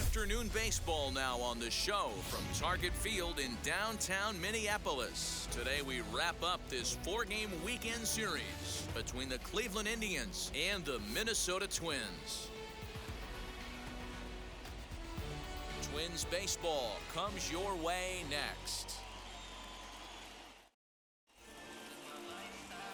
Afternoon baseball now on the show from Target Field in downtown Minneapolis. Today we wrap up this 4-game weekend series between the Cleveland Indians and the Minnesota Twins. Twins baseball comes your way next.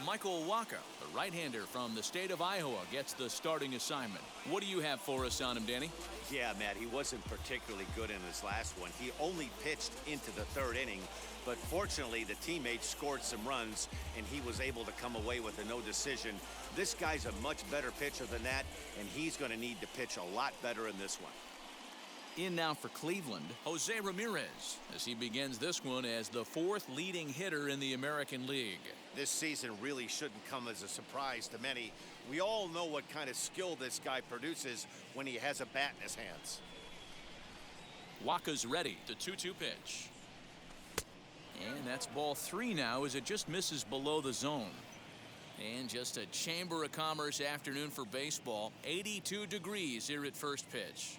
Michael Wacha, the right-hander from the state of Iowa, gets the starting assignment. What do you have for us on him, Danny? Yeah, Matt, he wasn't particularly good in his last one. He only pitched into the third inning, but fortunately the teammates scored some runs and he was able to come away with a no decision. This guy's a much better pitcher than that, and he's going to need to pitch a lot better in this one. In now for Cleveland, Jose Ramirez, as he begins this one as the 4th leading hitter in the American League. This season really shouldn't come as a surprise to many. We all know what kind of skill this guy produces when he has a bat in his hands. Wacha's ready. The 2-2 pitch. And that's ball 3 now as it just misses below the zone. And just a Chamber of Commerce afternoon for baseball. 82 degrees here at first pitch.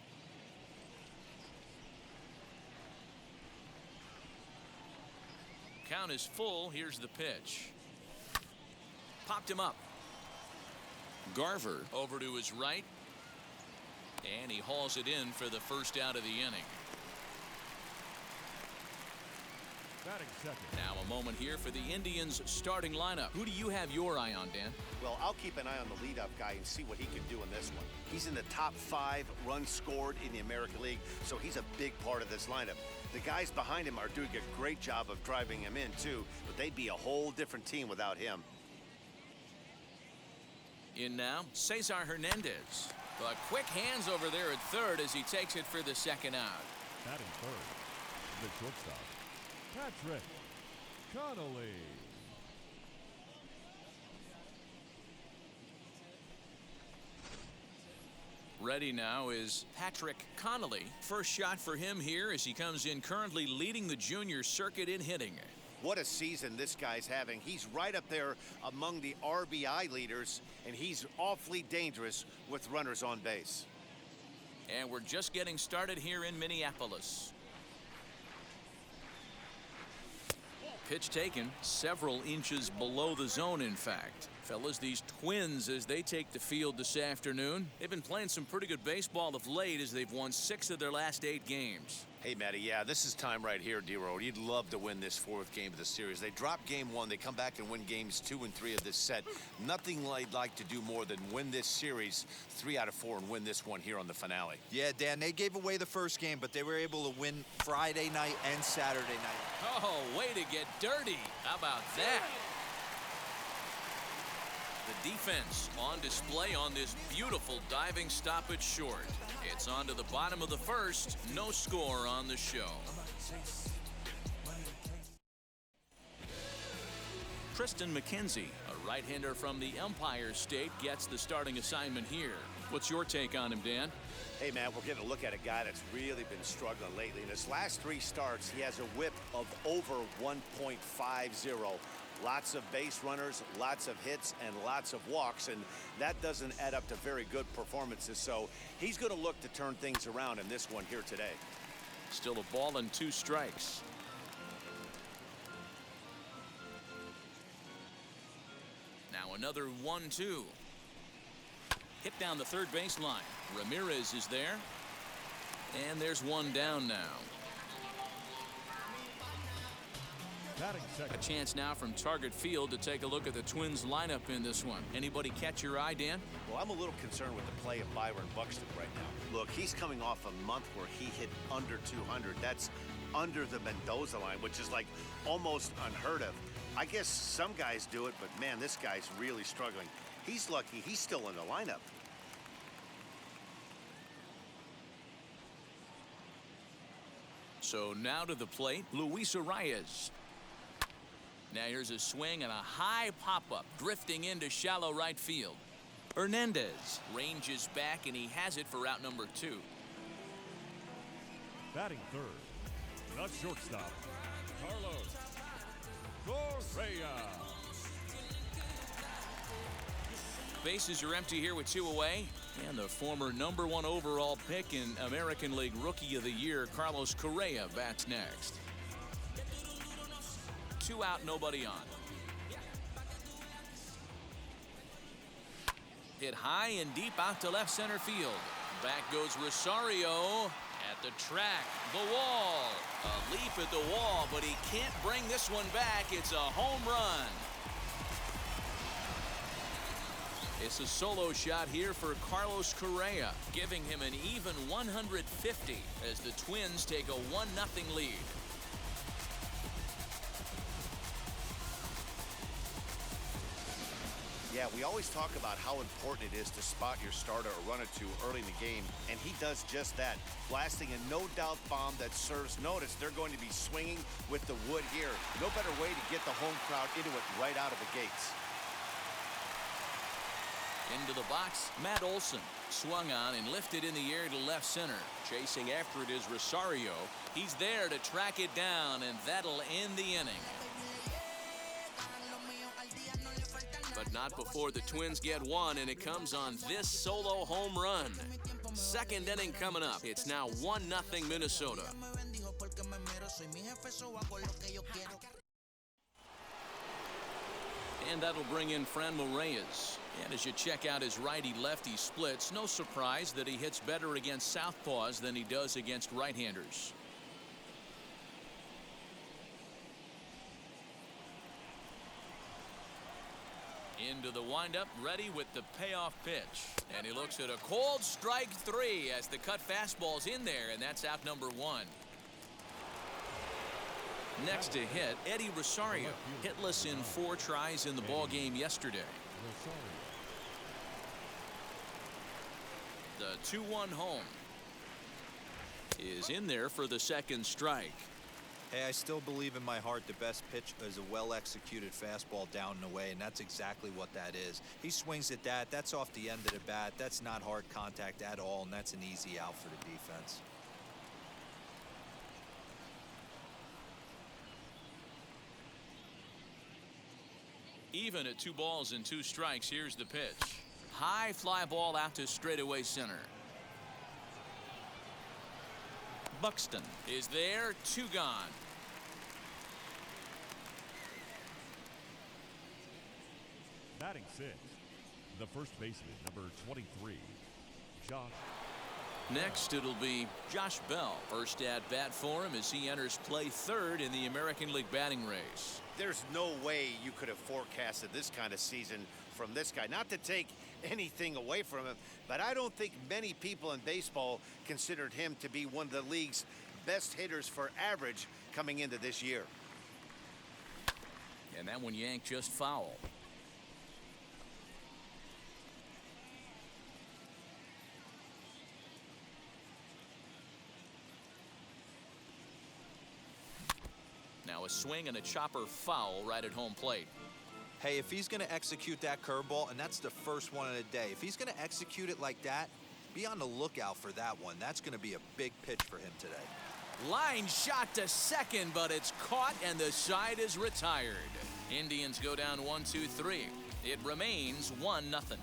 Count is full. Here's the pitch. Popped him up. Garver over to his right. And he hauls it in for the first out of the inning. Batting second. Now a moment here for the Indians starting lineup. Who do you have your eye on, Dan? Well, I'll keep an eye on the leadoff guy and see what he can do in this one. He's in the top 5 runs scored in the American League, so he's a big part of this lineup. The guys behind him are doing a great job of driving him in, too, but they'd be a whole different team without him. In now, Cesar Hernandez. But quick hands over there at third as he takes it for the second out. Batting third. The shortstop, Patrick Connolly. Ready now is Patrick Connolly. First shot for him here as he comes in currently leading the junior circuit in hitting. What a season this guy's having. He's right up there among the RBI leaders, and he's awfully dangerous with runners on base. And we're just getting started here in Minneapolis. Pitch taken several inches below the zone, in fact. Fellas, these Twins, as they take the field this afternoon, they've been playing some pretty good baseball of late as they've won 6 of their last 8 games. Hey, Matty, yeah, this is time right here, D-Road. You'd love to win this 4th game of the series. They drop game 1. They come back and win games 2 and 3 of this set. Nothing they'd like to do more than win this series 3 out of 4 and win this one here on the finale. Yeah, Dan, they gave away the first game, but they were able to win Friday night and Saturday night. Oh, way to get dirty. How about that? The defense on display on this beautiful diving stoppage short. It's on to the bottom of the first. No score on the show. Triston McKenzie, a right-hander from the Empire State, gets the starting assignment here. What's your take on him, Dan? Hey, man, we're getting a look at a guy that's really been struggling lately. In his last 3 starts, he has a whip of over 1.50. Lots of base runners, lots of hits, and lots of walks, and that doesn't add up to very good performances. So he's going to look to turn things around in this one here today. Still a ball and 2 strikes. Now another 1-2. Hit down the third baseline. Ramirez is there. And there's one down now. A chance now from Target Field to take a look at the Twins lineup in this one. Anybody catch your eye, Dan? Well, I'm a little concerned with the play of Byron Buxton right now. Look, he's coming off a month where he hit under 200. That's under the Mendoza line, which is like almost unheard of. I guess some guys do it, but man, this guy's really struggling. He's lucky he's still in the lineup. So now to the plate, Luis Arias. Now here's a swing and a high pop-up, drifting into shallow right field. Hernandez ranges back, and he has it for out number 2. Batting third, the shortstop, Carlos Correa. Bases are empty here with 2 away. And the former #1 overall pick in American League Rookie of the Year, Carlos Correa, bats next. 2 out, nobody on. Hit high and deep out to left center field. Back goes Rosario at the track. The wall. A leap at the wall, but he can't bring this one back. It's a home run. It's a solo shot here for Carlos Correa, giving him an even 150 as the Twins take a 1-0 lead. Yeah, we always talk about how important it is to spot your starter or run or two early in the game, and he does just that, blasting a no-doubt bomb that serves notice. They're going to be swinging with the wood here. No better way to get the home crowd into it right out of the gates. Into the box, Matt Olson. Swung on and lifted in the air to left center. Chasing after it is Rosario. He's there to track it down, and that'll end the inning. But not before the Twins get one, and it comes on this solo home run. Second inning coming up. It's now 1-0 Minnesota. And that'll bring in Franmil Reyes. And as you check out his righty-lefty splits, no surprise that he hits better against southpaws than he does against right-handers. Into the windup, ready with the payoff pitch. And he looks at a cold strike 3 as the cut fastball's in there, and that's out number 1. Next to hit, Eddie Rosario, hitless in 4 tries in the ballgame yesterday. The 2-1 home is in there for the second strike. Hey, I still believe in my heart the best pitch is a well-executed fastball down and away, and that's exactly what that is. He swings at that. That's off the end of the bat. That's not hard contact at all, and that's an easy out for the defense. Even at 2 balls and 2 strikes, here's the pitch. High fly ball out to straightaway center. Buxton is there, 2 gone. Batting 6, the first baseman, number 23, Josh. Next, it'll be Josh Bell. First at bat for him as he enters play 3rd in the American League batting race. There's no way you could have forecasted this kind of season from this guy. Not to take anything away from him, but I don't think many people in baseball considered him to be one of the league's best hitters for average coming into this year. And that one yanked just foul. Now a swing and a chopper foul right at home plate. Hey, if he's going to execute that curveball, and that's the first one of the day, if he's going to execute it like that, be on the lookout for that one. That's going to be a big pitch for him today. Line shot to second, but it's caught and the side is retired. Indians go down 1-2-3. It remains 1-0.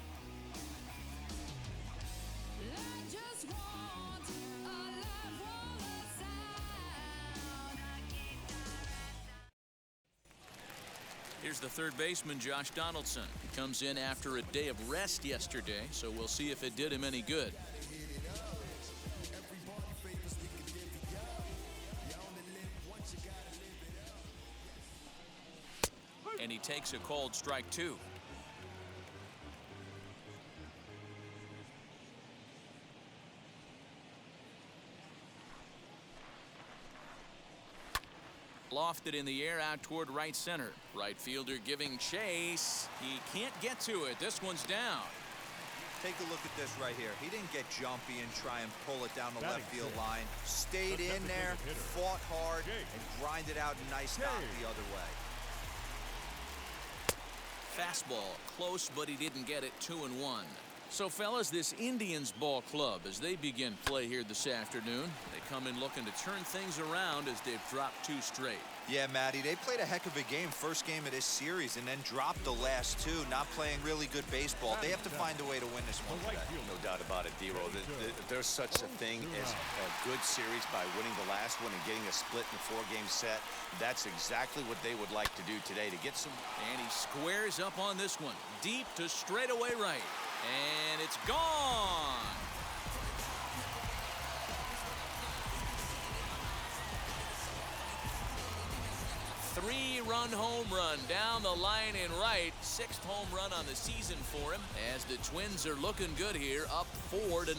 Here's the third baseman, Josh Donaldson. He comes in after a day of rest yesterday, so we'll see if it did him any good. And he takes a called strike 2. Lofted in the air out toward right center. Right fielder giving chase. He can't get to it. This one's down. Take a look at this right here. He didn't get jumpy and try and pull it down the Batting left field six. line. Stayed The in there, designated hitter, fought hard, Jake. and grinded out a nice knock Jake. the other way. Fastball close, but he didn't get it. 2-1. So, fellas, this Indians ball club, as they begin play here this afternoon, they come in looking to turn things around as they've dropped 2 straight. Yeah, Matty, they played a heck of a game, first game of this series, and then dropped the last 2, not playing really good baseball. They have to find a way to win this one today. No doubt about it, D-Roll. There's such a thing as a good series by winning the last one and getting a split in a 4-game set. That's exactly what they would like to do today to get some. And he squares up on this one, deep to straightaway right. And it's gone. Three-run home run down the line in right. 6th home run on the season for him as the Twins are looking good here, up 4-0.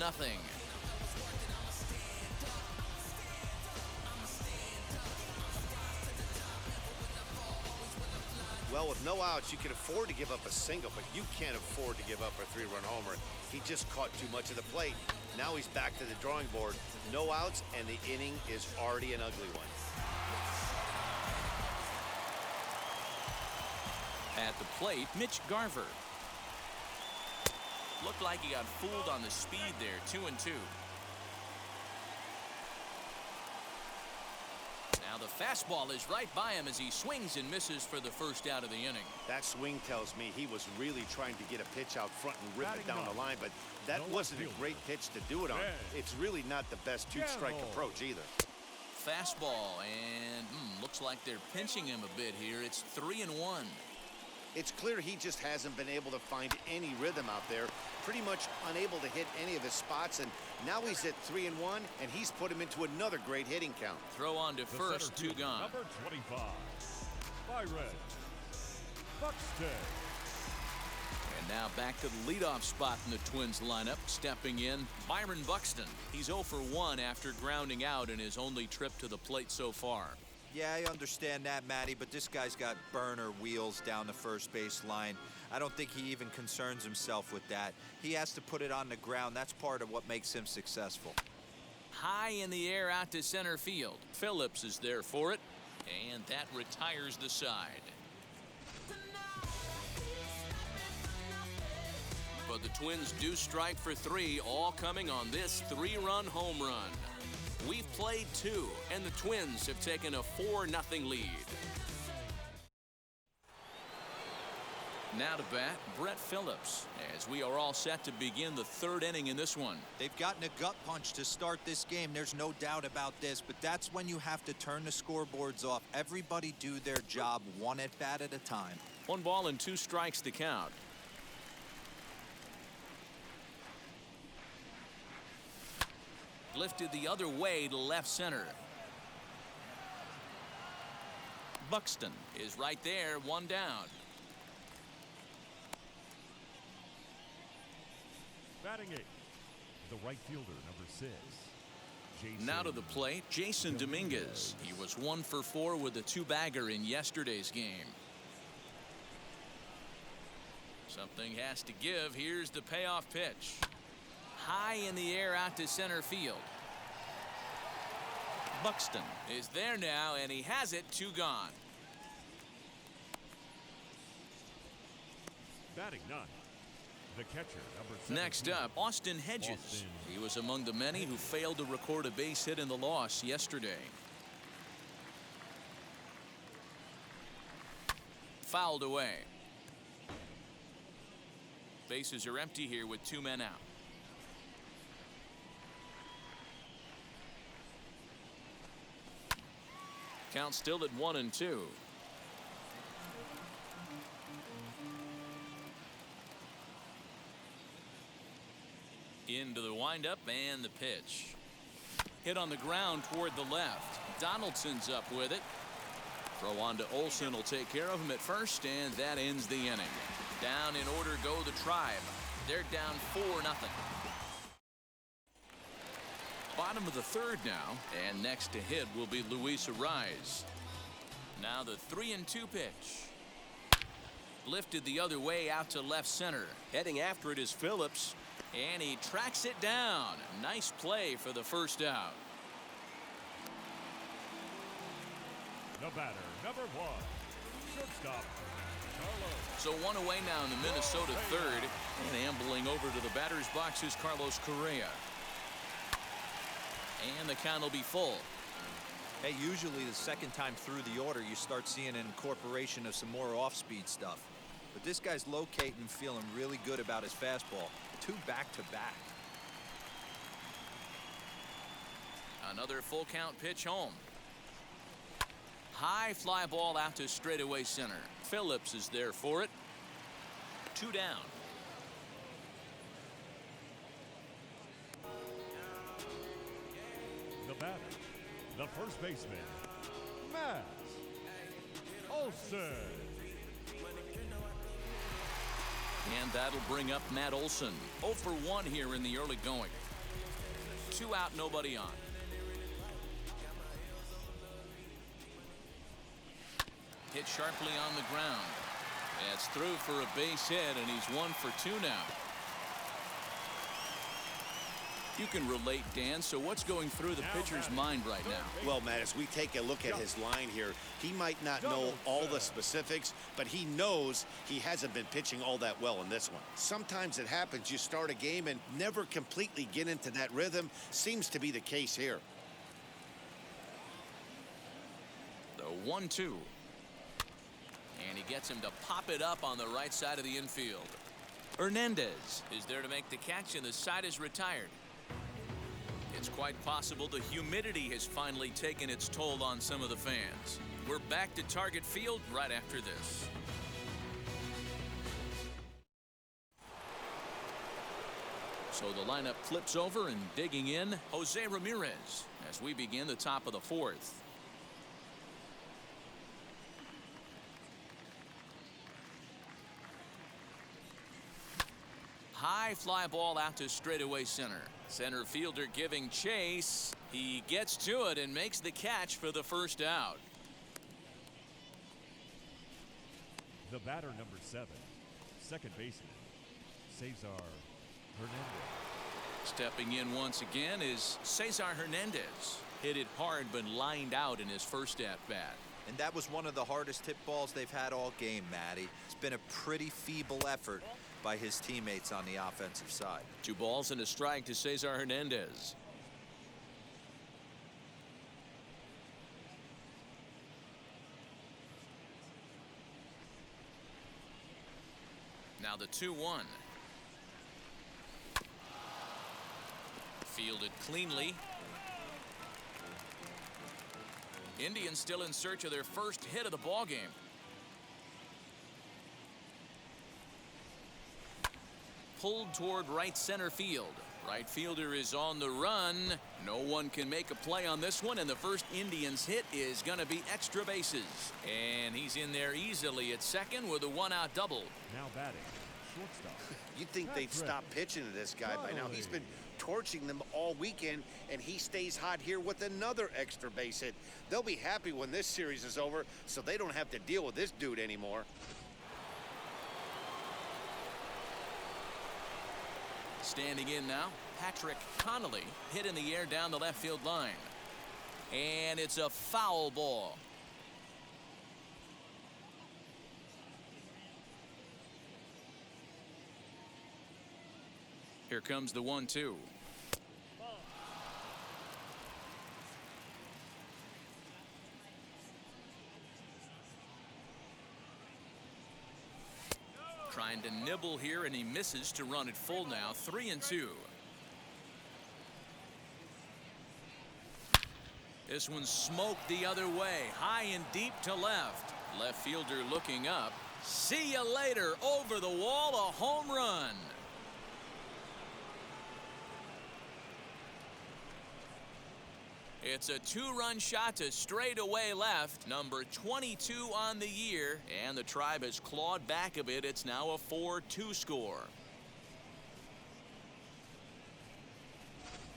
Well, with no outs, you can afford to give up a single, but you can't afford to give up a 3-run homer. He just caught too much of the plate. Now he's back to the drawing board. No outs, and the inning is already an ugly one. At the plate, Mitch Garver. Looked like he got fooled on the speed there, 2-2. Now the fastball is right by him as he swings and misses for the first out of the inning. That swing tells me he was really trying to get a pitch out front and rip it down the line, but that wasn't a great pitch to do it on. It's really not the best 2-strike approach either. Fastball, and looks like they're pinching him a bit here. It's 3-1. It's clear he just hasn't been able to find any rhythm out there. Pretty much unable to hit any of his spots, and now he's at 3-1, and he's put him into another great hitting count. Throw on to first, 2 gone. Number 25, Byron Buxton. And now back to the leadoff spot in the Twins lineup. Stepping in, Byron Buxton. He's 0 for 1 after grounding out in his only trip to the plate so far. Yeah, I understand that, Matty, but this guy's got burner wheels down the first base line. I don't think he even concerns himself with that. He has to put it on the ground. That's part of what makes him successful. High in the air out to center field. Phillips is there for it, and that retires the side. But the Twins do strike for 3, all coming on this 3-run home run. We've played 2, and the Twins have taken a 4-0 lead. Now to bat, Brett Phillips, as we are all set to begin the 3rd inning in this one. They've gotten a gut punch to start this game. There's no doubt about this, but that's when you have to turn the scoreboards off. Everybody do their job 1 at bat at a time. 1 ball and 2 strikes to count. Lifted the other way to left center. Buxton is right there, 1 down. Batting 8th, the right fielder, number 6. Jason. Now to the plate, Jason Dominguez. He was 1 for 4 with a 2-bagger in yesterday's game. Something has to give. Here's the payoff pitch. High in the air out to center field. Buxton is there now, and he has it, 2 gone. Batting 9th, the catcher, number 17. Next up, Austin Hedges. He was among the many who failed to record a base hit in the loss yesterday. Fouled away. Bases are empty here with 2 men out. Count still at 1-2. Into the windup and the pitch. Hit on the ground toward the left. Donaldson's up with it. Throw on to Olsen will take care of him at first, and that ends the inning. Down in order go the Tribe. They're down 4-0. Bottom of the 3rd now, and next to hit will be Luis Arraez. Now the 3-2 pitch. Lifted the other way out to left center. Heading after it is Phillips, and he tracks it down. Nice play for the first out. The batter, number 1, shortstop, Carlos. So 1 away now in the Minnesota 3rd, and ambling Traveling over to the batter's box is Carlos Correa. And the count will be full. Hey, usually the second time through the order, you start seeing an incorporation of some more off-speed stuff. But this guy's locating and feeling really good about his fastball. 2 back-to-back. Another full count pitch home. High fly ball out to straightaway center. Phillips is there for it. 2 down. The batter, the first baseman, Matt Olson. And that'll bring up Matt Olson. 0 for 1 here in the early going. 2 out, nobody on. Hit sharply on the ground. That's through for a base hit, and he's 1 for 2 now. You can relate, Dan. So what's going through the pitcher's mind right now? Well, Matt, as we take a look at his line here, he might not know all the specifics, but he knows he hasn't been pitching all that well in this one. Sometimes it happens. You start a game and never completely get into that rhythm. Seems to be the case here. The 1-2. And he gets him to pop it up on the right side of the infield. Hernandez is there to make the catch, and the side is retired. It's quite possible the humidity has finally taken its toll on some of the fans. We're back to Target Field right after this. So the lineup flips over, and digging in, Jose Ramirez as we begin the top of the 4th. High fly ball out to straightaway center. Center fielder giving chase. He gets to it and makes the catch for the first out. The batter, number 7, second baseman, Cesar Hernandez. Stepping in once again is Cesar Hernandez. Hit it hard but lined out in his first at-bat. And that was one of the hardest hit balls they've had all game, Matty. It's been a pretty feeble effort by his teammates on the offensive side. 2 balls and a strike to Cesar Hernandez. Now the 2-1. Fielded cleanly. Indians still in search of their first hit of the ballgame. Pulled toward right center field. Right fielder is on the run. No one can make a play on this one, and the first Indians hit is going to be extra bases. And he's in there easily at second with a 1-out double. Now batting, shortstop. You'd think they'd stop pitching to this guy by now. He's been torching them all weekend, and he stays hot here with another extra base hit. They'll be happy when this series is over, so they don't have to deal with this dude anymore. Standing in now, Patrick Connolly. Hit in the air down the left field line. And it's a foul ball. Here comes the 1-2. Trying to nibble here, and he misses to run it full now. 3-2. This one's smoked the other way. High and deep to left. Left fielder looking up. See you later. Over the wall, a home run. It's a 2-run shot to straightaway left. Number 22 on the year. And the Tribe has clawed back a bit. It's now a 4-2 score.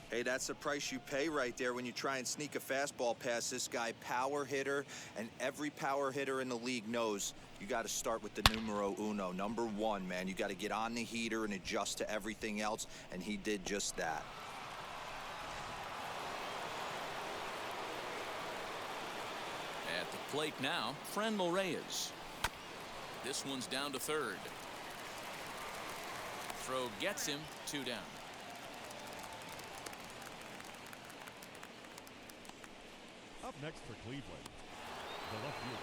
Hey, that's the price you pay right there when you try and sneak a fastball past this guy. Power hitter, and every power hitter in the league knows you got to start with the numero uno, number 1, man. You got to get on the heater and adjust to everything else, and he did just that. At the plate now, Franmil Reyes. This one's down to third. throw gets him 2 down. Up next for Cleveland, the left fielder,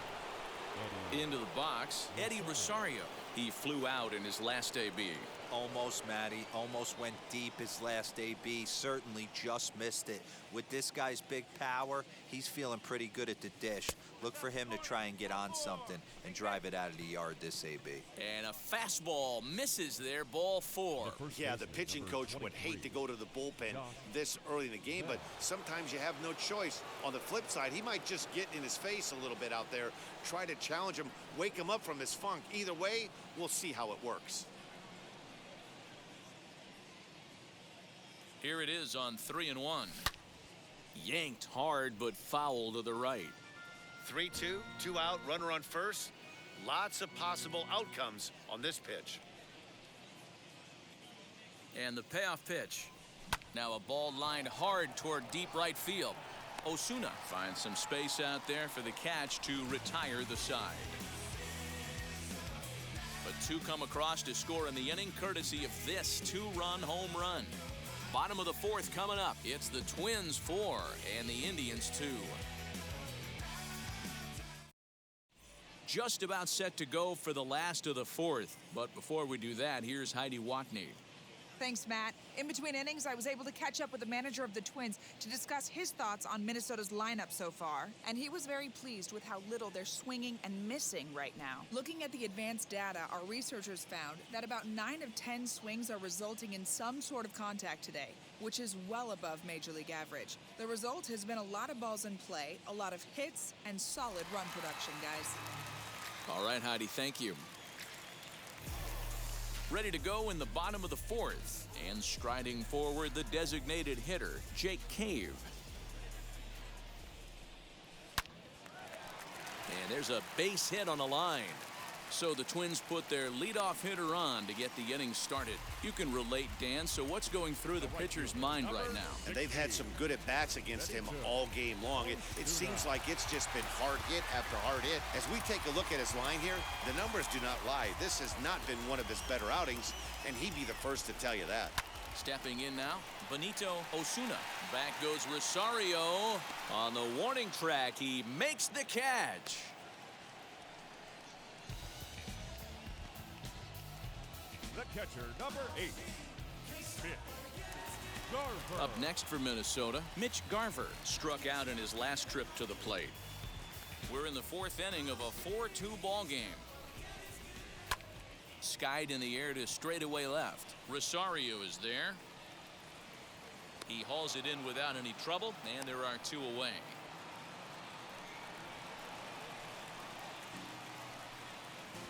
Eddie. Into the box, Eddie Rosario. He flew out in his last AB. Almost, Matty. Almost went deep his last AB. Certainly just missed it. With this guy's big power, he's feeling pretty good at the dish. Look for him to try and get on something and drive it out of the yard this AB. And a fastball misses there, ball 4. Yeah, the pitching coach would hate to go to the bullpen this early in the game, but sometimes you have no choice. On the flip side, he might just get in his face a little bit out there, try to challenge him, wake him up from his funk. Either way, we'll see how it works. Here it is on 3-1. Yanked hard, but foul to the right. 3-2, 2 out, runner on first. Lots of possible outcomes on this pitch. And the payoff pitch. Now a ball lined hard toward deep right field. Osuna finds some space out there for the catch to retire the side. But 2 come across to score in the inning, courtesy of this 2-run home run. Bottom of the 4th coming up. It's the Twins 4 and the Indians 2. Just about set to go for the last of the 4th. But before we do that, here's Heidi Watney. Thanks, Matt. In between innings, I was able to catch up with the manager of the Twins to discuss his thoughts on Minnesota's lineup so far, and he was very pleased with how little they're swinging and missing right now. Looking at the advanced data, our researchers found that about 9 of 10 swings are resulting in some sort of contact today, which is well above Major League average. The result has been a lot of balls in play, a lot of hits, and solid run production, guys. All right, Heidi, thank you. Ready to go in the bottom of the 4th, and striding forward the designated hitter, Jake Cave. And there's a base hit on the line. So the Twins put their leadoff hitter on to get the inning started. You can relate, Dan, so what's going through the pitcher's mind right now? And they've had some good at-bats against him all game long. It seems like it's just been hard hit after hard hit. As we take a look at his line here, the numbers do not lie. This has not been one of his better outings, and he'd be the first to tell you that. Stepping in now, Benito Osuna. Back goes Rosario. On the warning track, he makes the catch. The catcher, number 8, Mitch Garver. Up next for Minnesota, Mitch Garver struck out in his last trip to the plate. We're in the 4th inning of a 4-2 ball game. Skied in the air to straightaway left. Rosario is there. He hauls it in without any trouble, and there are 2 away.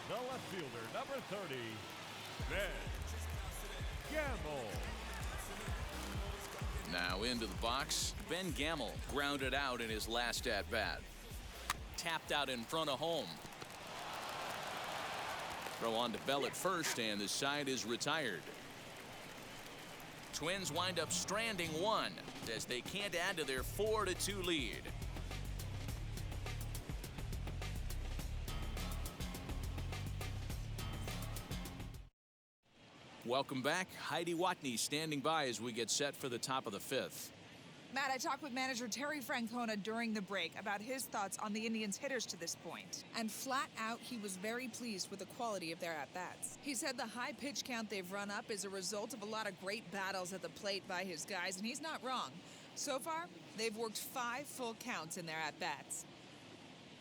The left fielder, number 30, Ben Gamel. Now into the box, Ben Gamel grounded out in his last at-bat. Tapped out in front of home. Throw on to Bell at first, and the side is retired. Twins wind up stranding 1 as they can't add to their 4-2 lead. Welcome back. Heidi Watney standing by as we get set for the top of the 5th. Matt, I talked with manager Terry Francona during the break about his thoughts on the Indians' hitters to this point. And flat out, he was very pleased with the quality of their at-bats. He said the high pitch count they've run up is a result of a lot of great battles at the plate by his guys, and he's not wrong. So far, they've worked 5 full counts in their at-bats.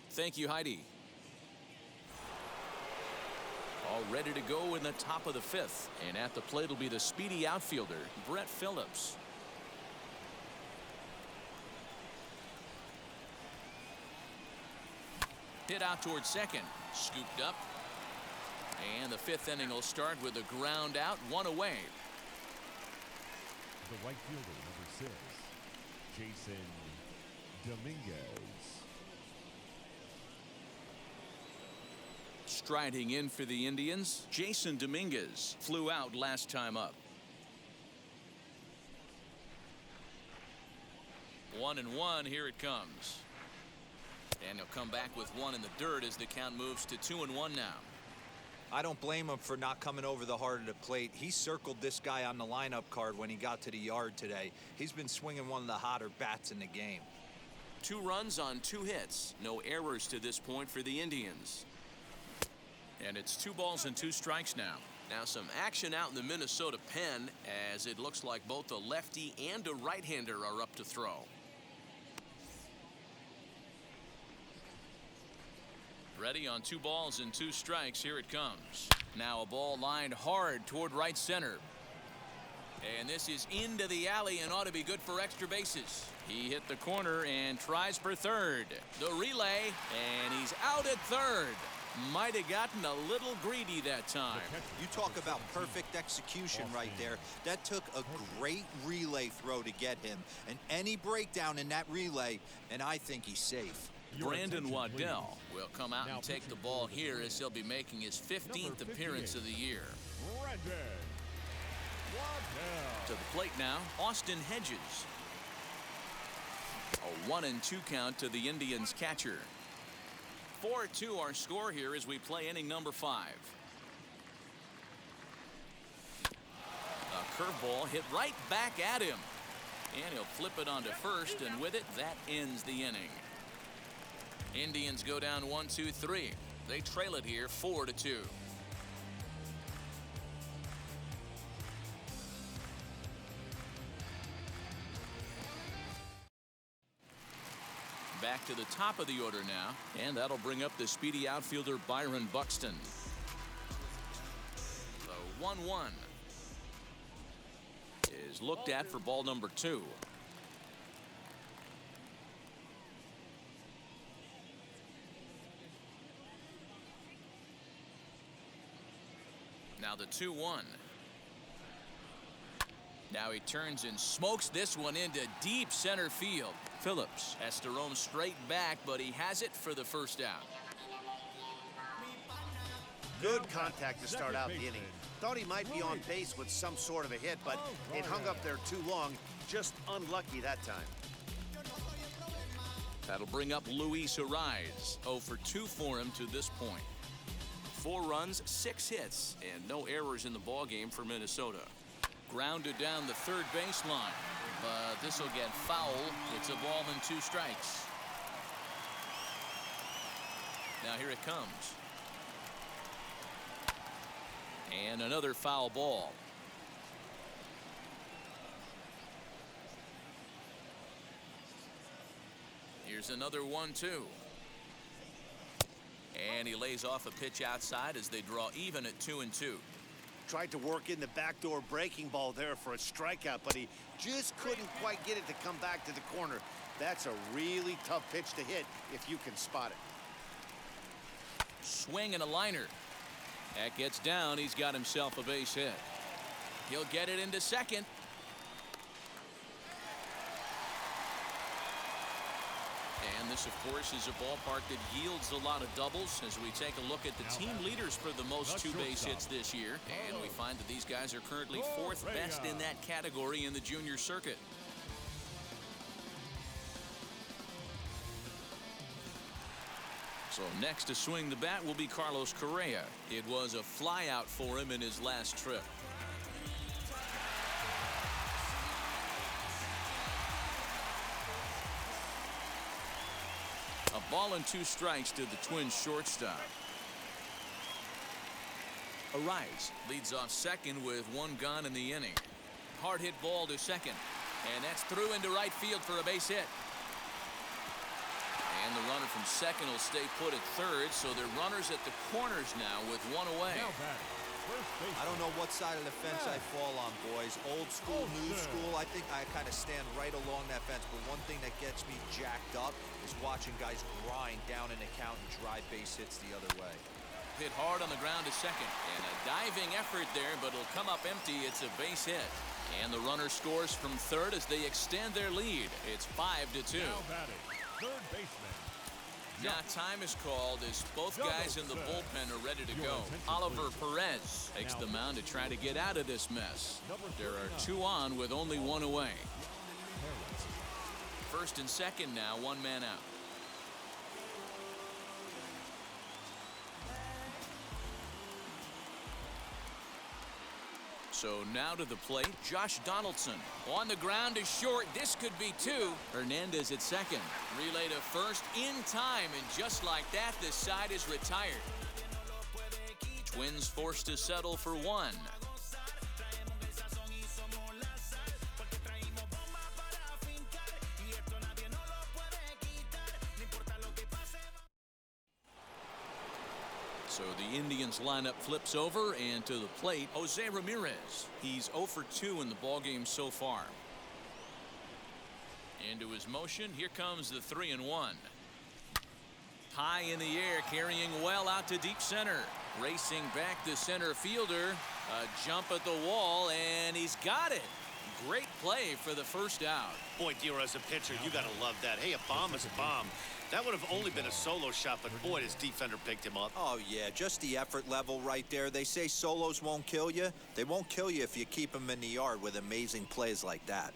Thank you, Heidi. All ready to go in the top of the 5th. And at the plate will be the speedy outfielder, Brett Phillips. Hit out towards second. Scooped up. And the 5th inning will start with a ground out, 1 away. The right fielder, number 6, Jason Dominguez. Striding in for the Indians, Jason Dominguez flew out last time up. 1-1, here it comes. And he'll come back with 1 in the dirt as the count moves to 2-1 now. I don't blame him for not coming over the heart of the plate. He circled this guy on the lineup card when he got to the yard today. He's been swinging one of the hotter bats in the game. 2 runs on 2 hits. No errors to this point for the Indians. And it's 2 balls and 2 strikes now. Now some action out in the Minnesota pen, as it looks like both a lefty and a right-hander are up to throw. Ready on 2 balls and 2 strikes. Here it comes. Now a ball lined hard toward right center. And this is into the alley and ought to be good for extra bases. He hit the corner and tries for third. The relay, and he's out at third. Might have gotten a little greedy that time. You talk about perfect execution right there. That took a great relay throw to get him. And any breakdown in that relay, and I think he's safe. Brandon Waddell will come out and take the ball here as he'll be making his 15th appearance of the year. To the plate now, Austin Hedges. A 1-2 count to the Indians catcher. 4-2 our score here as we play inning number 5. A curveball hit right back at him. And he'll flip it onto first, and with it, that ends the inning. Indians go down 1-2-3. They trail it here 4-2. Back to the top of the order now, and that'll bring up the speedy outfielder Byron Buxton. The 1-1 is looked at for ball number 2. Now the 2-1. Now he turns and smokes this one into deep center field. Phillips has to roam straight back, but he has it for the first out. Good contact to start out the inning. Thought he might be on base with some sort of a hit, but it hung up there too long. Just unlucky that time. That'll bring up Luis Arraez. 0 for 2 for him to this point. 4 runs, 6 hits, and no errors in the ballgame for Minnesota. Grounded down the third baseline, but this will get foul. It's a ball and 2 strikes. Now here it comes. And another foul ball. Here's another 1-2. And he lays off a pitch outside as they draw even at 2-2. Tried to work in the backdoor breaking ball there for a strikeout, but he just couldn't quite get it to come back to the corner. That's a really tough pitch to hit if you can spot it. Swing and a liner. That gets down. He's got himself a base hit. He'll get it into second. And this, of course, is a ballpark that yields a lot of doubles as we take a look at the team leaders for the most 2 base hits this year. And we find that these guys are currently 4th best in that category in the junior circuit. So next to swing the bat will be Carlos Correa. It was a flyout for him in his last trip. A ball and 2 strikes to the Twins shortstop. Arraez leads off second with 1 gone in the inning. Hard hit ball to second, and that's through into right field for a base hit. And the runner from second will stay put at third, so they're runners at the corners now with 1 away. I don't know what side of the fence I fall on, boys. Old school, new school. I think I kind of stand right along that fence. But one thing that gets me jacked up is watching guys grind down an account and drive base hits the other way. Hit hard on the ground to second. And a diving effort there, but it'll come up empty. It's a base hit. And the runner scores from third as they extend their lead. It's 5-2. Now batting, third baseman. Now time is called as both guys in the bullpen are ready to go. Oliver Perez takes the mound to try to get out of this mess. There are 2 on with only 1 away. First and second now, 1 man out. So now to the plate, Josh Donaldson. On the ground is short. This could be two. Hernandez at second. Relay to first in time, and just like that, this side is retired. Twins forced to settle for one. So the Indians lineup flips over, and to the plate, Jose Ramirez. He's 0 for 2 in the ballgame so far. Into his motion, here comes the 3-1. High in the air, carrying well out to deep center. Racing back the center fielder. A jump at the wall, and he's got it. Great play for the first out. Boy, Dero, as a pitcher, you got to love that. Hey, a bomb is a bomb. That would have only been a solo shot, but boy, his defender picked him up. Oh, yeah, just the effort level right there. They say solos won't kill you. They won't kill you if you keep them in the yard with amazing plays like that.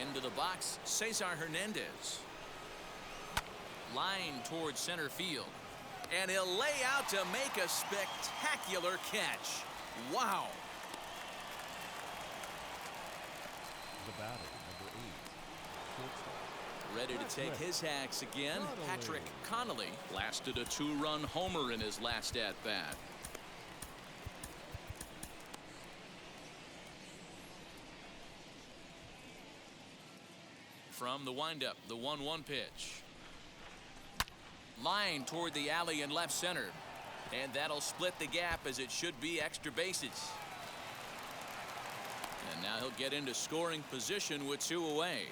Into the box, Cesar Hernandez. Line towards center field. And he'll lay out to make a spectacular catch. Wow. The batter, number 8, shortstop. Ready to take his hacks again. Patrick Connolly blasted a 2-run homer in his last at-bat. From the windup, the 1-1 pitch. Line toward the alley in left center. And that'll split the gap, as it should be extra bases. And now he'll get into scoring position with 2 away.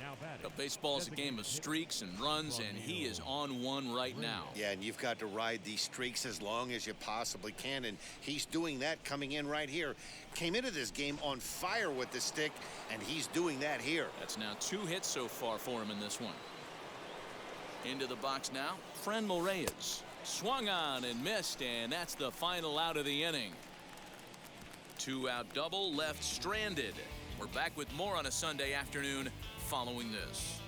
Now batting. But baseball is a game of streaks and runs, and he is on one right now. Yeah, and you've got to ride these streaks as long as you possibly can, and he's doing that coming in right here. Came into this game on fire with the stick, and he's doing that here. That's now 2 hits so far for him in this one. Into the box now, Franmil Reyes. Swung on and missed, and that's the final out of the inning. 2-out double left stranded. We're back with more on a Sunday afternoon following this.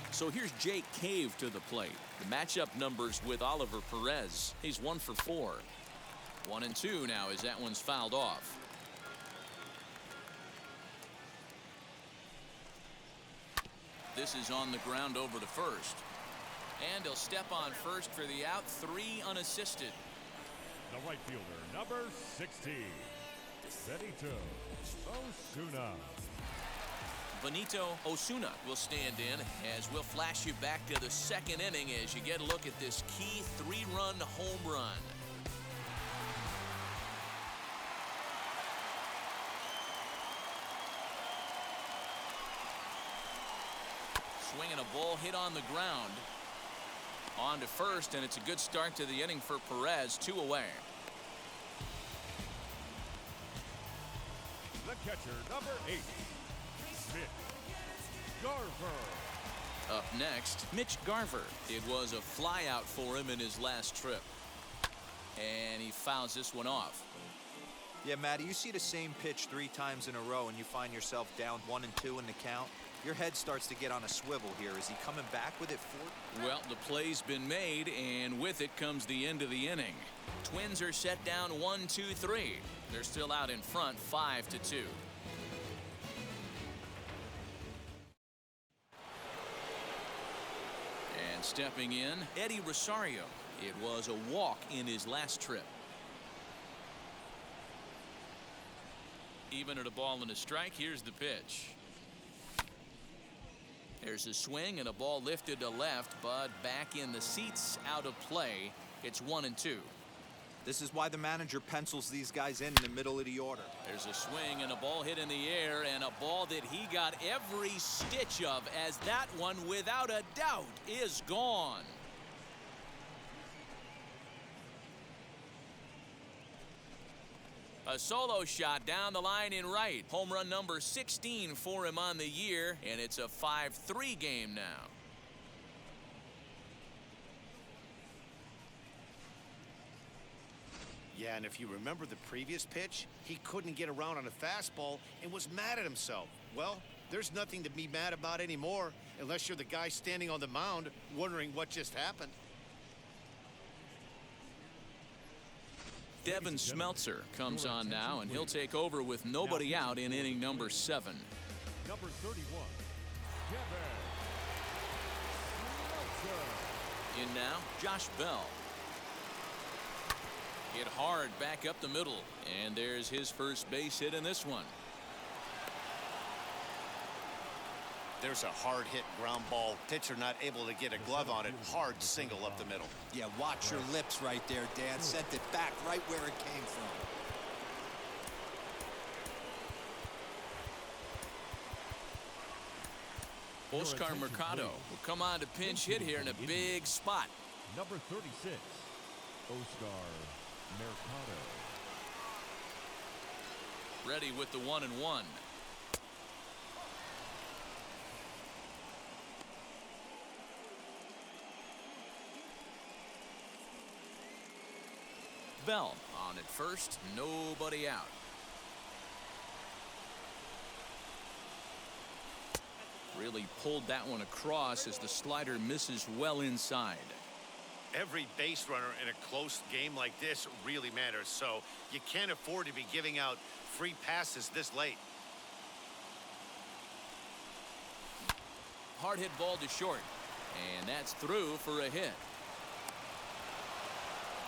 So here's Jake Cave to the plate. The matchup numbers with Oliver Perez. He's 1 for 4. 1-2 now as that one's fouled off. This is on the ground over to first. And he'll step on first for the out. 3 unassisted. The right fielder, number 16, Benito Osuna. Benito Osuna will stand in, as we'll flash you back to the second inning as you get a look at this key 3-run home run. Swinging a ball hit on the ground. On to first, and it's a good start to the inning for Perez. 2 away. The catcher, number 8, Mitch Garver. Up next, Mitch Garver. It was a flyout for him in his last trip. And he fouls this one off. Yeah, Matty, you see the same pitch 3 times in a row and you find yourself down 1 and 2 in the count. Your head starts to get on a swivel here. Is he coming back with it for? Well, the play's been made, and with it comes the end of the inning. Twins are set down 1-2-3. They're still out in front 5-2. And stepping in, Eddie Rosario. It was a walk in his last trip. Even at a ball and a strike, here's the pitch. There's a swing and a ball lifted to left, but back in the seats, out of play. It's 1-2. This is why the manager pencils these guys in the middle of the order. There's a swing and a ball hit in the air, and a ball that he got every stitch of, as that one, without a doubt, is gone. A solo shot down the line in right. Home run number 16 for him on the year, and it's a 5-3 game now. Yeah, and if you remember the previous pitch, he couldn't get around on a fastball and was mad at himself. Well, There's nothing to be mad about anymore unless you're the guy standing on the mound wondering what just happened. Devin Smeltzer comes on now, and he'll take over with nobody out in inning number 7. Number 31, Devin Smeltzer. In now, Josh Bell. Hit hard back up the middle, and there's his first base hit in this one. There's a hard hit ground ball. Pitcher not able to get a glove on it. Hard single up the middle. Yeah, watch your lips right there, Dan. Sent it back right where it came from. Oscar Mercado will come on to pinch hit here in a big spot. Number 36, Oscar Mercado. Ready with the 1-1. Bell on at first, nobody out. Really pulled that one across as the slider misses well inside. Every base runner in a close game like this really matters, so you can't afford to be giving out free passes this late. Hard hit ball to short, and that's through for a hit.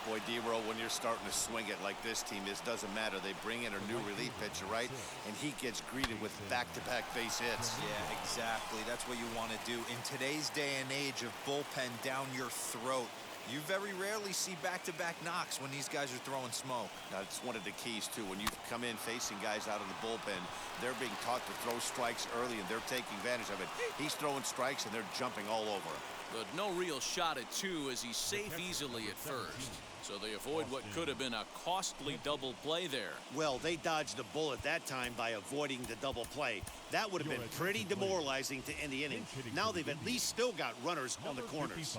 Boy, D-Row, when you're starting to swing it like this team is, doesn't matter. They bring in a new relief pitcher, right? And he gets greeted with back-to-back base hits. Yeah, exactly. That's what you want to do. In today's day and age of bullpen down your throat, you very rarely see back-to-back knocks when these guys are throwing smoke. That's one of the keys, too. When you come in facing guys out of the bullpen, they're being taught to throw strikes early, and they're taking advantage of it. He's throwing strikes, and they're jumping all over him. But no real shot at 2 as he's safe easily at first. So they avoid what could have been a costly double play there. Well, they dodged the bullet that time by avoiding the double play. That would have been pretty demoralizing to end the inning. Now they've at least still got runners on the corners.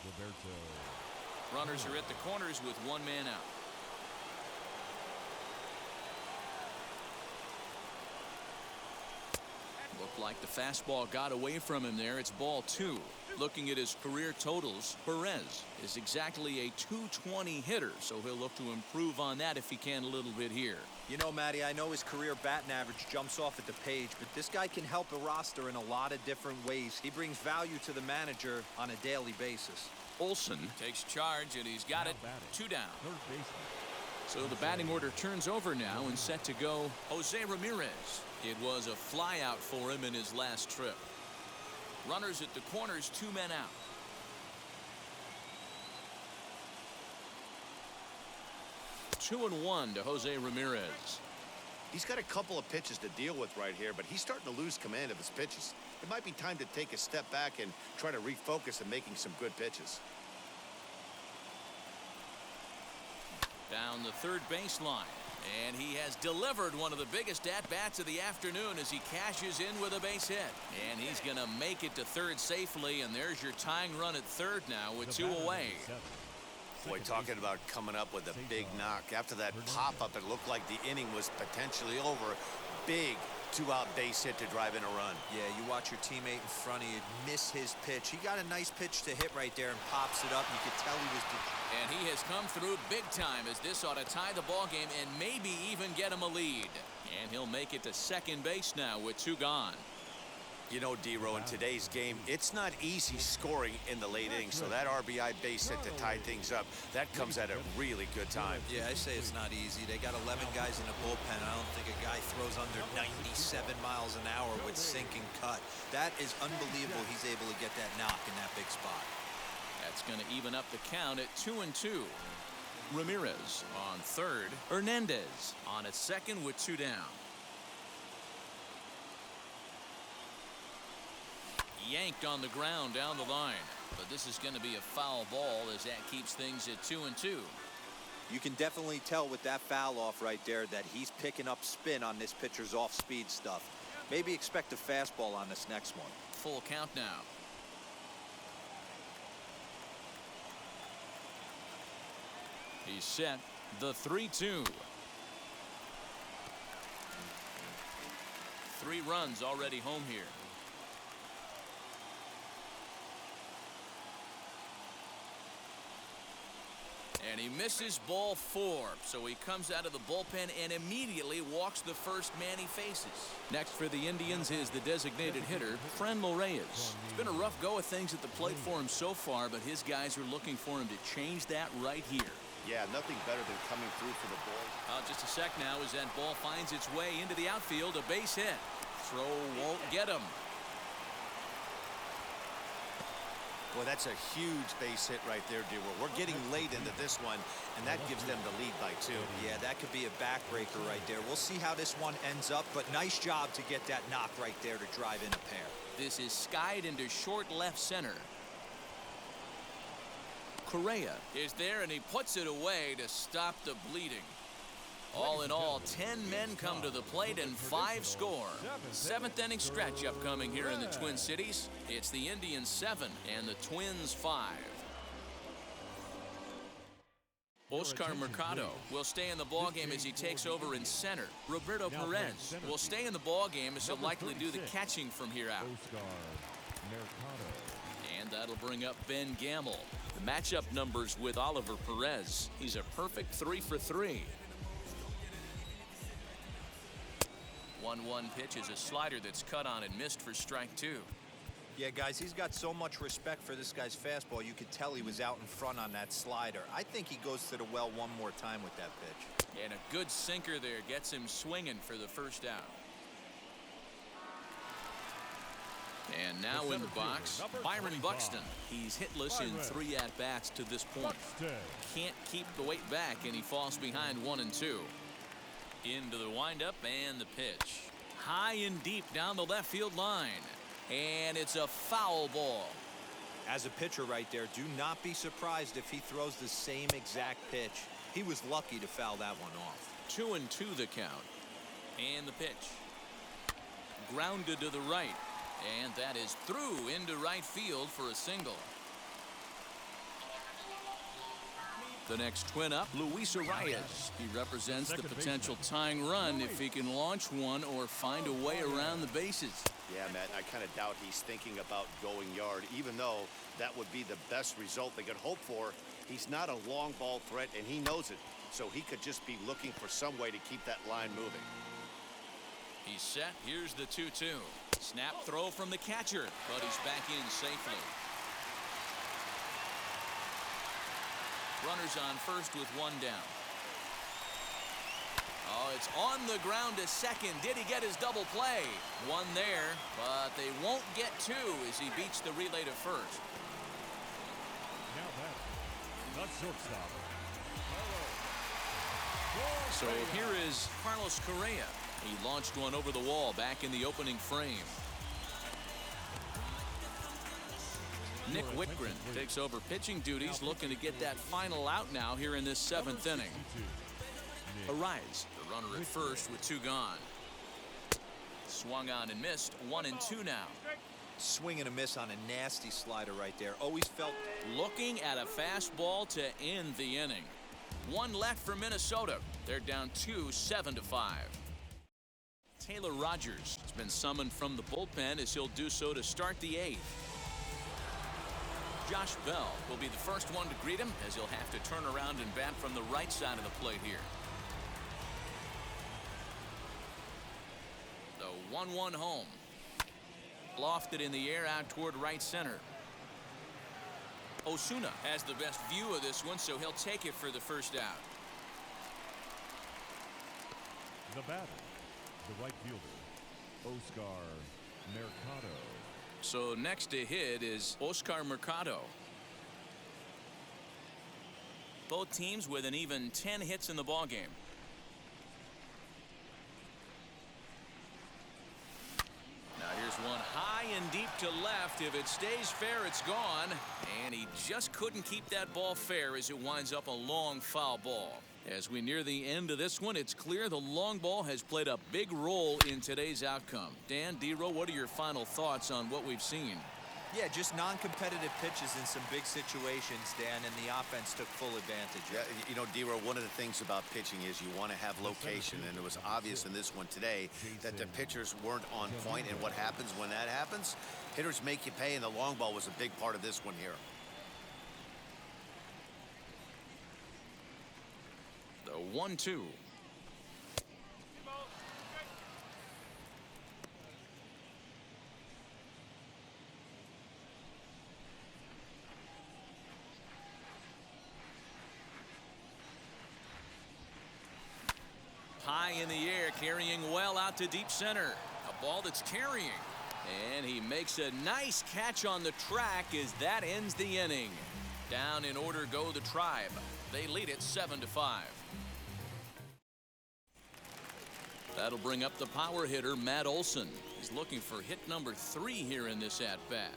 Roberto. Runners are at the corners with one man out. Looked like the fastball got away from him there. It's ball 2. Looking at his career totals, Perez is exactly a .220 hitter, so he'll look to improve on that if he can a little bit here. You know, Matty, I know his career batting average jumps off at the page, but this guy can help a roster in a lot of different ways. He brings value to the manager on a daily basis. Olson takes charge, and he's got it. 2 down. Third baseman. So the batting order turns over now and set to go Jose Ramirez. It was a flyout for him in his last trip. Runners at the corners, 2 men out. Two and 1 to Jose Ramirez. He's got a couple of pitches to deal with right here, but he's starting to lose command of his pitches. It might be time to take a step back and try to refocus on making some good pitches. Down the third baseline. And he has delivered one of the biggest at-bats of the afternoon as he cashes in with a base hit. And he's going to make it to third safely, and there's your tying run at third now with 2 away. Boy, talking about coming up with a big knock. After that pop-up, it looked like the inning was potentially over. Big 2-out base hit to drive in a run. Yeah, you watch your teammate in front of you miss his pitch. He got a nice pitch to hit right there and pops it up. You could tell he was... And he has come through big time as this ought to tie the ball game and maybe even get him a lead. And he'll make it to second base now with 2 gone. You know, D-Row, in today's game, it's not easy scoring in the late innings, so that RBI base hit to tie things up, that comes at a really good time. Yeah, I say it's not easy. They got 11 guys in the bullpen. I don't think a guy throws under 97 miles an hour with sink and cut. That is unbelievable he's able to get that knock in that big spot. That's going to even up the count at 2 and 2. Ramirez on third. Hernandez on at second with 2 down. Yanked on the ground down the line. But this is going to be a foul ball as that keeps things at 2 and 2. You can definitely tell with that foul off right there that he's picking up spin on this pitcher's off-speed stuff. Maybe expect a fastball on this next one. Full count now. He's set. The 3-2. 3 runs already home here. And he misses ball 4, so he comes out of the bullpen and immediately walks the first man he faces. Next for the Indians is the designated hitter, Franmil Reyes. It's been a rough go of things at the plate for him so far, but his guys are looking for him to change that right here. Yeah, nothing better than coming through for the ball. Just a sec now as that ball finds its way into the outfield, a base hit. Throw won't get him. Boy, that's a huge base hit right there, D-Roll. We're getting late into this one, and that gives them the lead by 2. Yeah, that could be a backbreaker right there. We'll see how this one ends up, but nice job to get that knock right there to drive in a pair. This is skied into short left center. Correa is there, and he puts it away to stop the bleeding. All in all, 10 men come to the plate and 5 score. 7th inning stretch upcoming here in the Twin Cities. It's the Indians 7 and the Twins 5. Oscar Mercado will stay in the ballgame as he takes over in center. Roberto Perez will stay in the ballgame as he'll likely do the catching from here out. And that'll bring up Ben Gamble. The matchup numbers with Oliver Perez. He's a perfect 3 for 3. 1-1 pitch is a slider that's cut on and missed for strike 2. Yeah, guys, he's got so much respect for this guy's fastball. You could tell he was out in front on that slider. I think he goes to the well one more time with that pitch. And a good sinker there gets him swinging for the first out. And now in the box, Byron Buxton. He's hitless in 3 at-bats to this point. Can't keep the weight back, and he falls behind 1 and 2. Into the windup and the pitch. High and deep down the left field line. And it's a foul ball. As a pitcher right there, do not be surprised if he throws the same exact pitch. He was lucky to foul that one off. 2-2 the count. And the pitch. Grounded to the right. And that is through into right field for a single. The next Twin up, Luis Arias. He represents the potential tying run if he can launch one or find a way around the bases. Yeah, Matt, I kind of doubt he's thinking about going yard, even though that would be the best result they could hope for. He's not a long ball threat, and he knows it, so he could just be looking for some way to keep that line moving. He's set. Here's the 2-2. Snap throw from the catcher, but he's back in safely. Runners on first with 1 down. Oh, it's on the ground to second. Did he get his double play? 1 there, but they won't get 2 as he beats the relay to first. Now back, the shortstop. So here is Carlos Correa. He launched one over the wall back in the opening frame. Nick Whitgren takes over pitching duties, looking to get that final out now here in this 7th inning. Arise, the runner at first with 2 gone. Swung on and missed. 1 and 2 now. Swing and a miss on a nasty slider right there. Always felt. Looking at a fastball to end the inning. 1 left for Minnesota. They're down 2, 7-5. Taylor Rogers has been summoned from the bullpen as he'll do so to start the 8th. Josh Bell will be the first one to greet him as he'll have to turn around and bat from the right side of the plate here. The 1-1 home. Lofted in the air out toward right center. Osuna has the best view of this one, so he'll take it for the first out. The batter, the right fielder, Oscar Mercado. So next to hit is Oscar Mercado. Both teams with an even 10 hits in the ballgame. Now here's one high and deep to left. If it stays fair, it's gone. And he just couldn't keep that ball fair as it winds up a long foul ball. As we near the end of this one, it's clear the long ball has played a big role in today's outcome. Dan, D-Row, what are your final thoughts on what we've seen? Yeah, just non-competitive pitches in some big situations, Dan, and the offense took full advantage. Yeah, you know, D-Row, one of the things about pitching is you want to have location, and it was obvious in this one today that the pitchers weren't on point, and what happens when that happens? Hitters make you pay, and the long ball was a big part of this one here. The 1-2. High in the air, carrying well out to deep center. A ball that's carrying. And he makes a nice catch on the track as that ends the inning. Down in order go the Tribe. They lead it 7-5. That'll bring up the power hitter, Matt Olson. He's looking for hit number 3 here in this at-bat.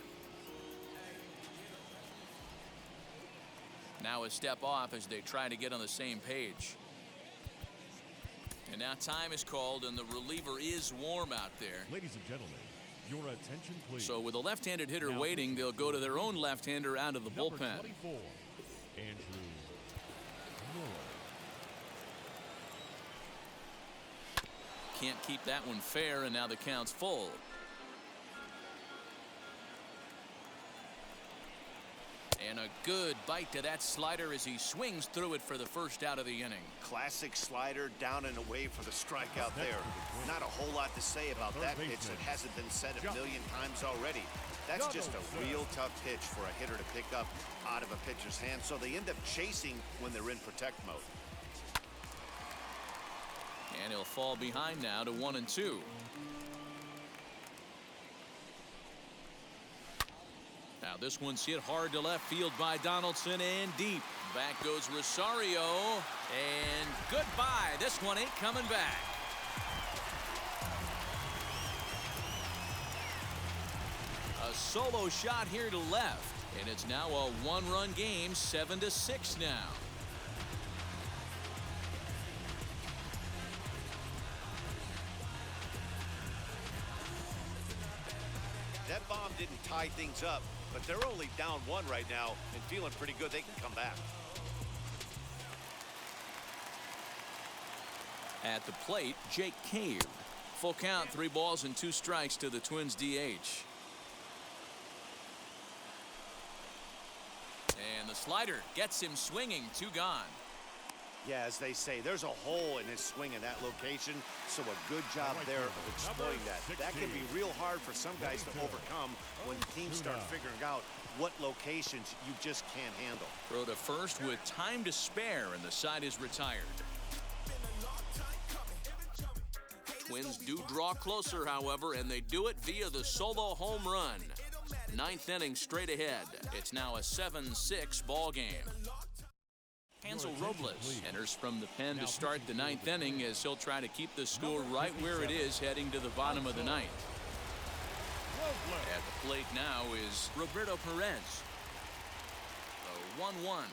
Now a step off as they try to get on the same page. And now time is called, and the reliever is warm out there. Ladies and gentlemen, your attention, please. So with a left-handed hitter waiting, they'll go to their own left-hander out of the Number bullpen. 24, Andrew Miller. Can't keep that one fair, and now the count's full. And a good bite to that slider as he swings through it for the first out of the inning. Classic slider down and away for the strikeout there. Not a whole lot to say about that pitch that hasn't been said a million times already. That's just a real tough pitch for a hitter to pick up out of a pitcher's hand, so they end up chasing when they're in protect mode. And he'll fall behind now to 1-2. Now this one's hit hard to left field by Donaldson and deep. Back goes Rosario. And goodbye. This one ain't coming back. A solo shot here to left. And it's now a one-run game, 7-6 now. That bomb didn't tie things up, but they're only down 1 right now and feeling pretty good they can come back. At the plate, Jake Cave. Full count, 3 balls and 2 strikes to the Twins DH. And the slider gets him swinging, 2 gone. Yeah, as they say, there's a hole in his swing in that location, so a good job there of exploiting that. That can be real hard for some guys to overcome when teams start figuring out what locations you just can't handle. Throw to first with time to spare, and the side is retired. Twins do draw closer, however, and they do it via the solo home run. 9th inning straight ahead. It's now a 7-6 ball game. Hansel Robles enters from the pen to start the 9th inning as he'll try to keep the score right where it is heading to the bottom of the 9th. At the plate now is Roberto Perez. The 1-1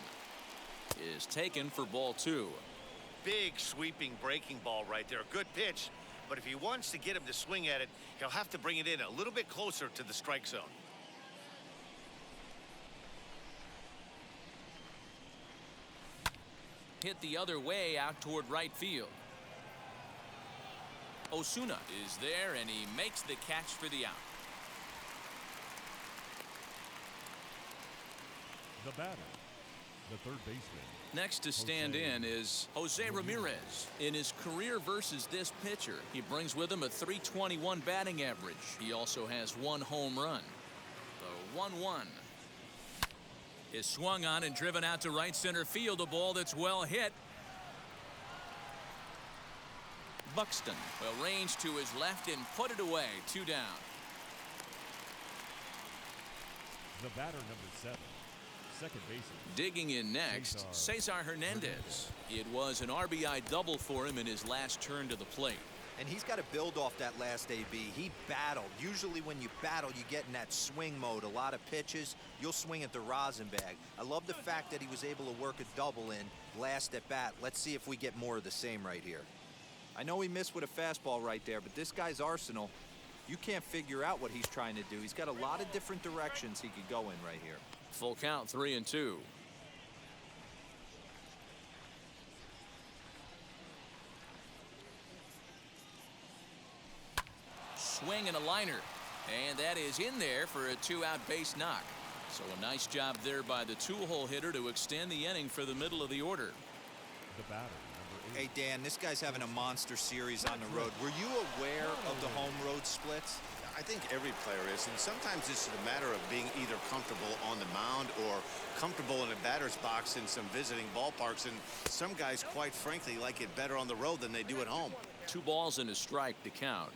is taken for ball 2. Big sweeping breaking ball right there. Good pitch, but if he wants to get him to swing at it, he'll have to bring it in a little bit closer to the strike zone. Hit the other way out toward right field. Osuna is there, and he makes the catch for the out. The batter, the third baseman. Next to stand in is Jose Ramirez. In his career versus this pitcher, he brings with him a .321 batting average. He also has 1 home run. The 1-1 is swung on and driven out to right center field. A ball that's well hit. Buxton will range to his left and put it away. 2 down. The batter, number 7, second baseman. Digging in next, Cesar Hernandez. It was an RBI double for him in his last turn to the plate. And he's got to build off that last AB. He battled. Usually when you battle, you get in that swing mode. A lot of pitches, you'll swing at the rosin bag. I love the fact that he was able to work a double in last at bat. Let's see if we get more of the same right here. I know he missed with a fastball right there, but this guy's arsenal, You can't figure out what he's trying to do. He's got a lot of different directions he could go in right here. Full count, 3-2. Swing and a liner. And that is in there for a 2-out base knock. So a nice job there by the two-hole hitter to extend the inning for the middle of the order. The batter, number 8. Hey, Dan, this guy's having a monster series on the road. Were you aware of the home-road splits? I think every player is, and sometimes it's a matter of being either comfortable on the mound or comfortable in a batter's box in some visiting ballparks, and some guys, quite frankly, like it better on the road than they do at home. 2 balls and a strike to count.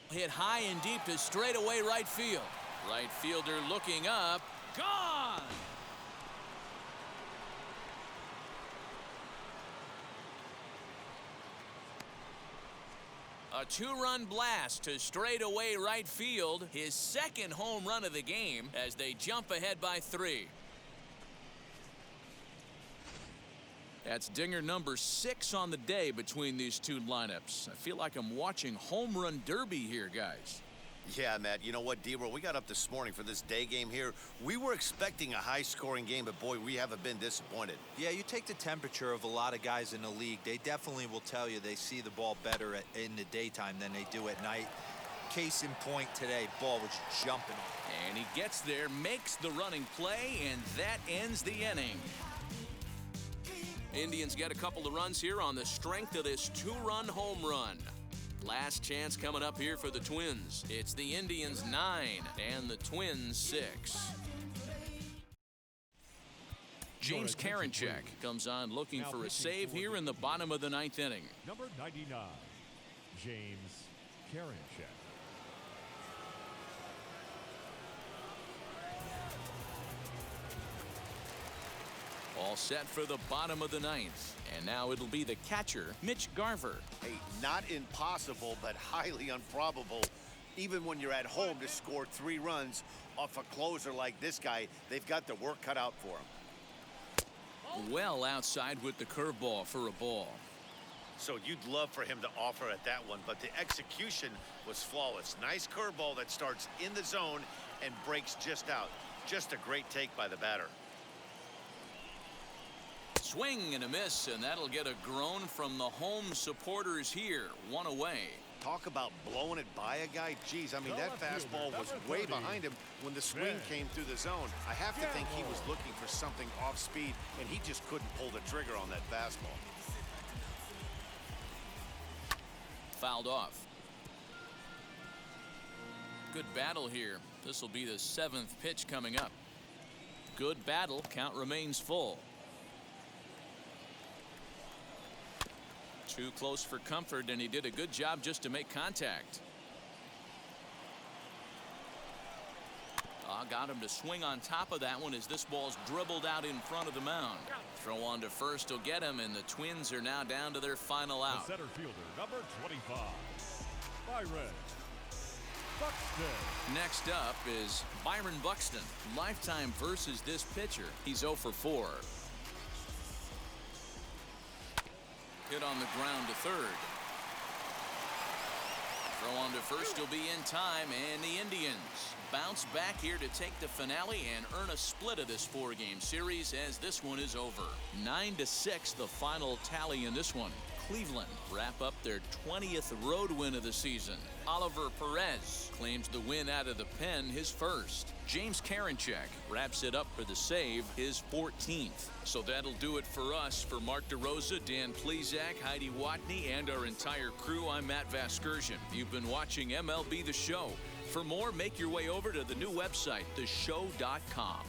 Hit high and deep to straightaway right field. Right fielder looking up. Gone! A 2-run blast to straightaway right field. His second home run of the game as they jump ahead by 3. That's dinger number 6 on the day between these two lineups. I feel like I'm watching home run derby here, guys. Yeah, Matt, you know what, D-Roll, we got up this morning for this day game here. We were expecting a high-scoring game, but boy, we haven't been disappointed. Yeah, you take the temperature of a lot of guys in the league. They definitely will tell you they see the ball better in the daytime than they do at night. Case in point today, ball was jumping. And he gets there, makes the running play, and that ends the inning. Indians get a couple of runs here on the strength of this 2-run home run. Last chance coming up here for the Twins. It's the Indians 9 and the Twins 6. James Karinchak comes on looking for a save here in the bottom of the 9th inning. Number 99, James Karinchak. All set for the bottom of the 9th. And now it'll be the catcher, Mitch Garver. Hey, not impossible, but highly improbable. Even when you're at home to score 3 runs off a closer like this guy, they've got the work cut out for him. Well outside with the curveball for a ball. So you'd love for him to offer at that one, but the execution was flawless. Nice curveball that starts in the zone and breaks just out. Just a great take by the batter. Swing and a miss, and that'll get a groan from the home supporters here. 1 away. Talk about blowing it by a guy. Geez, I mean, that fastball was way behind him when the swing came through the zone. I have to think he was looking for something off speed, and he just couldn't pull the trigger on that fastball. Fouled off. Good battle here. This will be the 7th pitch coming up. Good battle. Count remains full. Too close for comfort, and he did a good job just to make contact. Got him to swing on top of that one as this ball's dribbled out in front of the mound. Throw on to first will get him, and the Twins are now down to their final out. The center fielder, number 25, Byron Buxton. Next up is Byron Buxton. Lifetime versus this pitcher. He's 0 for 4. Hit on the ground to third. Throw on to first will be in time, and the Indians bounce back here to take the finale and earn a split of this 4-game series as this one is over. 9-6 the final tally in this one. Cleveland wrap up their 20th road win of the season. Oliver Perez claims the win out of the pen, his first. James Karinchak wraps it up for the save, his 14th. So that'll do it for us. For Mark DeRosa, Dan Plesac, Heidi Watney, and our entire crew, I'm Matt Vasgersian. You've been watching MLB The Show. For more, make your way over to the new website, theshow.com.